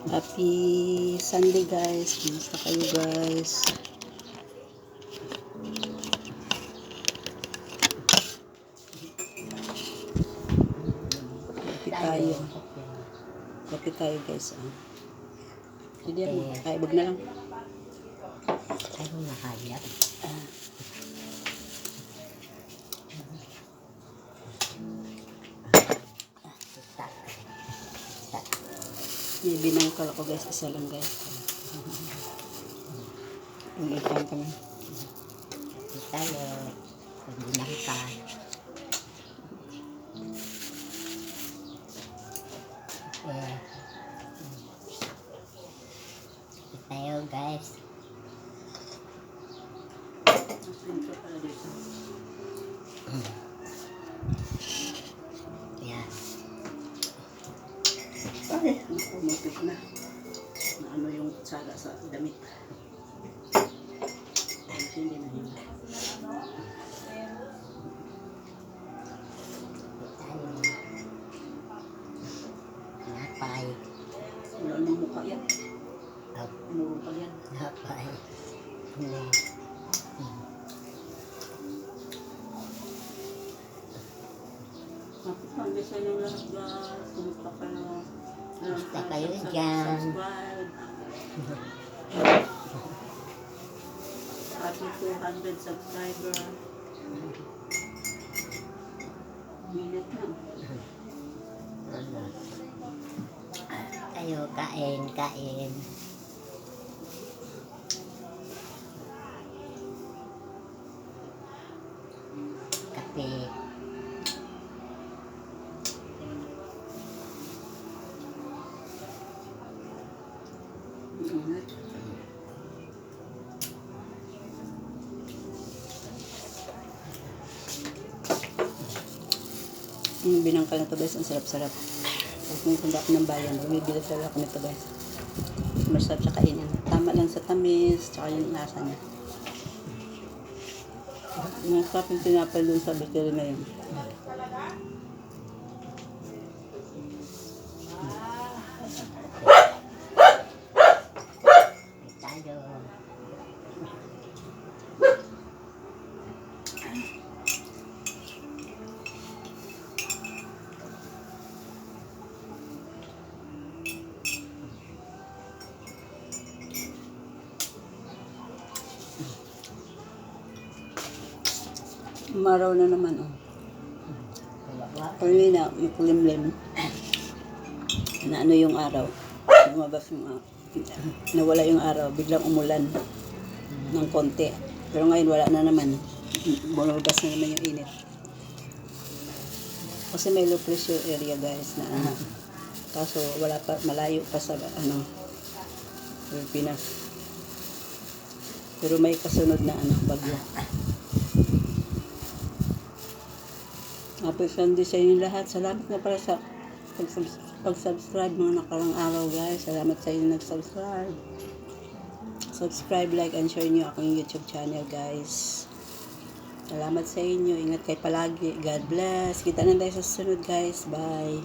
Happy Sunday guys. Kumusta kayo guys? Kape tayo guys. Hindi ako kaibag na lang. Ayaw na kaya. May binangkal ako guys. Isa lang guys. Ulitan kami. Kape tayo. Binangkal. Kape tayo guys. Yan. Ay, pumupit na. Ano yung kutsara sa damit. Hindi na yun. Napay. Wala nang mukha yan. Up. Mukha yan. Napay. Kapit lang guys yung lahat guys. Kumusta kayo? Kumusta kayo dyan? Subscribe. Happy 200 subscriber. Minute na. Tayo, kain. Kape. Ingat. Yung binangkal na to guys, ang sarap-sarap. Kung punta ako ng bayan, bumibili talaga ako nito guys. Masarap siya kainin. Tama lang sa tamis, tsaka yung lasa niya. Masarap yung tinapay dun sa bakery na yun. Tayo. Umaraw na naman oh. Kanina, makulimlim. Na ano yung araw. Lumabas yung nawala yung araw. Biglang umulan ng konti. Pero ngayon wala na naman. Bumabas na naman yung init. Kasi may low pressure area guys na ano. Kaso wala pa, malayo pa sa ano Pilipinas. Pero may kasunod na ano bagyo. Happy Sunday sa inyo lahat. Salamat na pala sa pag-subscribe mga nakarang araw guys. Salamat sa inyo nag-subscribe. Subscribe, like, and share nyo akong YouTube channel guys. Salamat sa inyo. Ingat kayo palagi. God bless. Kita na tayo sa susunod guys. Bye.